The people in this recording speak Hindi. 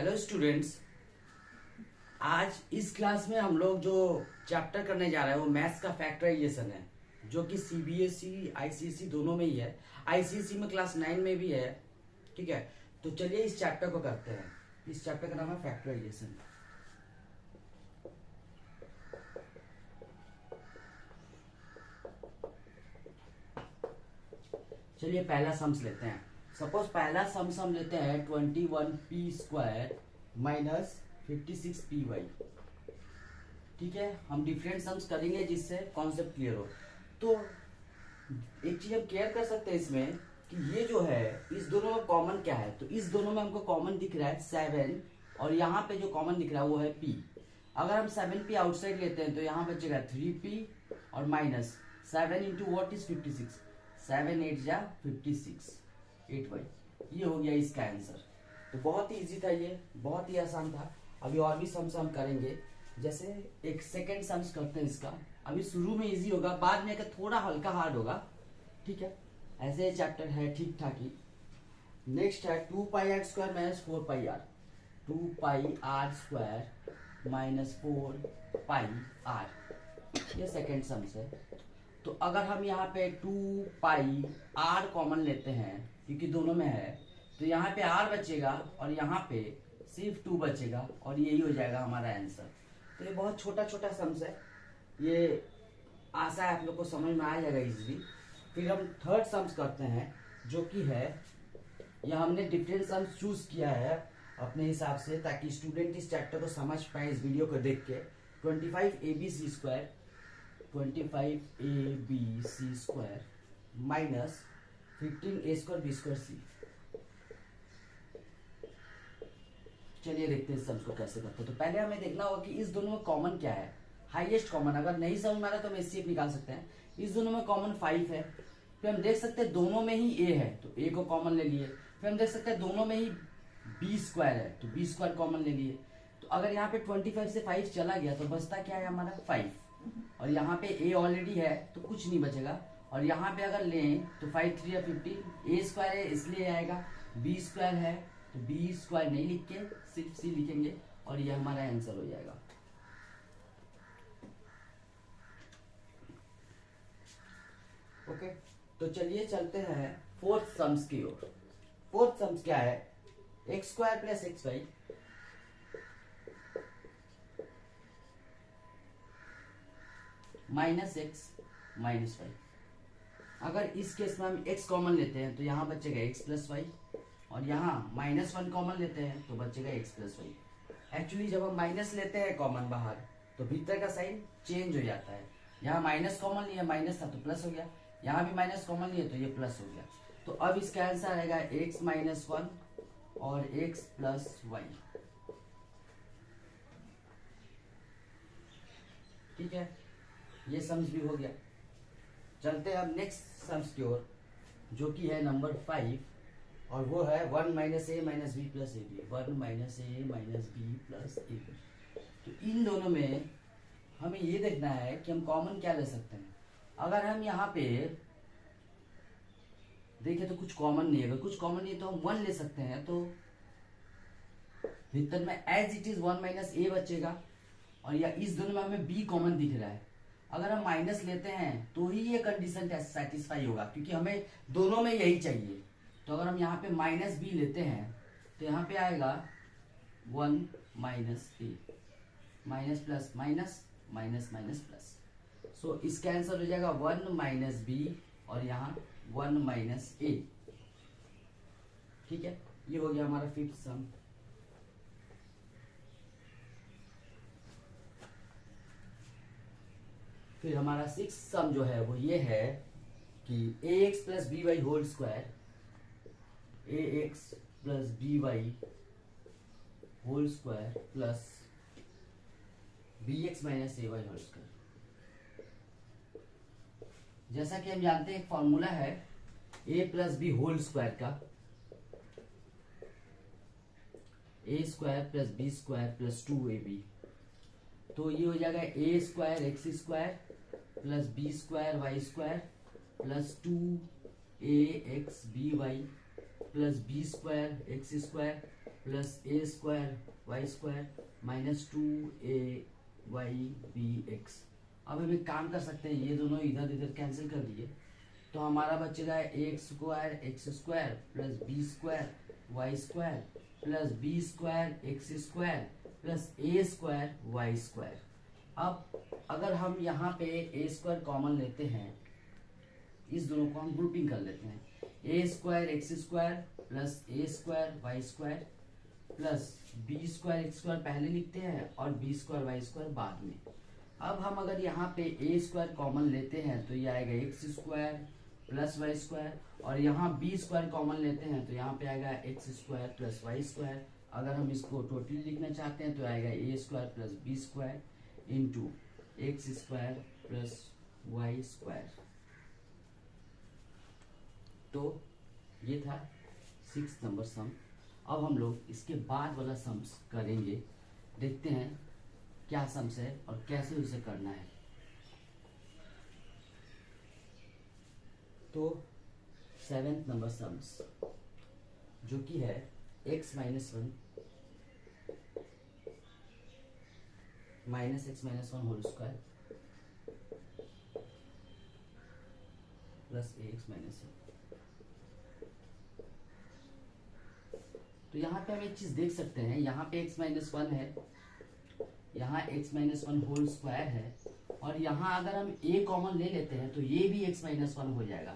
Hello students. आज इस क्लास में हम लोग जो चैप्टर करने जा रहे हैं वो मैथ्स का फैक्टराइजेशन है, जो कि सीबीएसई आईसीएसई दोनों में ही है। आईसीएसई में क्लास 9 में भी है। ठीक है, तो चलिए इस चैप्टर को करते हैं। इस चैप्टर का नाम है फैक्टराइजेशन। चलिए पहला सम्स लेते हैं। सपोज पहला सम्स हम लेते हैं 21p² माइनस 56py। ठीक है, हम डिफरेंट सम्स करेंगे जिससे कॉन्सेप्ट क्लियर हो। तो एक चीज हम क्लियर कर सकते हैं इसमें कि ये जो है इस दोनों में कॉमन क्या है। तो इस दोनों में हमको कॉमन दिख रहा है 7 और यहाँ पे जो कॉमन दिख रहा है वो है p। अगर हम 7p आउटसाइड लेते हैं तो यहाँ बचेगा 3p और माइनस 7 इंटू वॉट इज 56। 7 8 जा 56 8y। ये हो गया इसका आंसर। तो बहुत ही इजी था, ये बहुत ही आसान था। अभी और भी सम्स हम करेंगे, जैसे एक सेकेंड सम्स करते हैं इसका। अभी शुरू में इजी होगा, बाद में थोड़ा हल्का हार्ड होगा। ठीक है, ऐसे ये चैप्टर है ठीक ठाक ही। नेक्स्ट है 2πr² minus 4πr। 2πr² minus 4πr, ये सेकेंड सम्स है। तो अगर हम यहाँ पे 2πr कॉमन लेते हैं क्योंकि दोनों में है, तो यहाँ पे r बचेगा और यहाँ पे सिर्फ 2 बचेगा और यही हो जाएगा हमारा आंसर। तो ये बहुत छोटा छोटा सम्स है, ये आशा है आप लोग को समझ में आ जाएगा इजीली। फिर हम थर्ड सम्स करते हैं, जो कि है यह हमने डिफरेंट सम्स चूज किया है अपने हिसाब से, ताकि स्टूडेंट इस चैप्टर को समझ पाए इस वीडियो को देख के। 25abc² 25abc² minus 15a²b²c। चलिए देखते हैं इस सम्स को कैसे करते हैं। तो पहले हमें देखना होगा कि इस दोनों में कॉमन क्या है, हाईएस्ट कॉमन। अगर नहीं समझ में आ रहा तो हम एचसीएफ निकाल सकते हैं। इस दोनों में कॉमन 5 है। फिर हम देख सकते हैं दोनों में ही a है, तो a को कॉमन ले लिए। फिर हम देख सकते हैं दोनों में ही b² है, तो b² कॉमन ले लिए। तो अगर यहाँ पे 25 से 5 चला गया तो बचता क्या है हमारा 5, और यहाँ पे a ऑलरेडी है तो कुछ नहीं बचेगा। और यहाँ पे अगर लें तो 5 3 या 15, a² है इसलिए आएगा, b² है तो b² नहीं लिख के सिर्फ c लिखेंगे और ये हमारा आंसर हो जाएगा। ओके, तो चलिए चलते हैं फोर्थ सम्स की ओर। फोर्थ सम्स क्या है, x² plus xy minus x minus y। अगर इस केस में हम x कॉमन लेते हैं तो यहाँ बचेगा x प्लस वाई, और यहाँ -1 कॉमन लेते हैं तो बचेगा x प्लस वाई। एक्चुअली जब हम माइनस लेते हैं कॉमन बाहर तो भीतर का साइन चेंज हो जाता है। यहाँ माइनस कॉमन लिया, माइनस था तो प्लस हो गया, यहाँ भी माइनस कॉमन लिए तो ये प्लस हो गया। तो अब इसका आंसर आएगा x माइनस 1 और x प्लस वाई। ठीक है, ये सम्स भी हो गया। चलते हैं अब नेक्स्ट सम्स की ओर, जो कि है नंबर 5, और वो है 1 minus a minus B plus A B. 1 minus a minus B plus A B. तो इन दोनों में हमें ये देखना है कि हम कॉमन क्या ले सकते हैं। अगर हम यहाँ पे देखें तो कुछ कॉमन नहीं है। अगर कुछ कॉमन नहीं है तो हम 1 ले सकते हैं, तो भीतर में as it is 1 minus a बचेगा, और या इस दोनों में हमें b कॉमन दिख रहा है। अगर हम माइनस लेते हैं तो ही ये कंडीशन सेटिस्फाई होगा, क्योंकि हमें दोनों में यही चाहिए। तो अगर हम यहाँ पे माइनस बी लेते हैं तो यहाँ पे आएगा 1 minus a, minus plus minus minus minus plus. So इसका आंसर हो जाएगा 1 माइनस बी और यहाँ 1 माइनस a। ठीक है, ये हो गया हमारा फिफ्थ सम। फिर हमारा सिक्स सम जो है वो ये है कि ax plus B Y whole square, ax plus B Y whole square plus bx minus A Y whole square. जैसा कि हम जानते हैं एक फॉर्मूला है a plus B whole square का, a² plus b² plus 2ab। तो ये हो जाएगा a² x² plus b² y² plus 2ax by plus b² x² plus A square Y square minus 2AYBX। अब हम एक काम कर सकते हैं, ये दोनों इधर इधर कैंसिल कर दिए तो हमारा बचेगा X square plus B square Y square plus B square X square plus A square Y square. अब अगर हम यहाँ पे ए स्क्वायर कॉमन लेते हैं, इस दोनों को हम ग्रुपिंग कर लेते हैं, A square X square plus A square Y square plus B square X square पहले लिखते हैं और बी स्क्वायर वाई स्क्वायर बाद में। अब हम अगर यहाँ पे ए स्क्वायर कॉमन लेते हैं तो ये आएगा X square plus Y square, और यहाँ बी स्क्वायर कॉमन लेते हैं तो यहाँ पे आएगा X square plus Y square. अगर हम इसको टोटली लिखना चाहते हैं तो आएगा A square plus B square into X square plus Y square. तो ये था 6 नंबर सम। अब हम लोग इसके बाद वाला सम्स करेंगे, देखते हैं क्या सम्स है और कैसे उसे करना है। तो 7th नंबर सम्स जो कि है x minus 1 minus X minus 1 whole square plus ax minus 1। तो यहाँ पे हम एक चीज देख सकते हैं, यहाँ पे x माइनस 1 है, यहाँ x माइनस 1 होल स्क्वायर है, और यहाँ अगर हम a कॉमन ले लेते हैं तो ये भी x माइनस 1 हो जाएगा।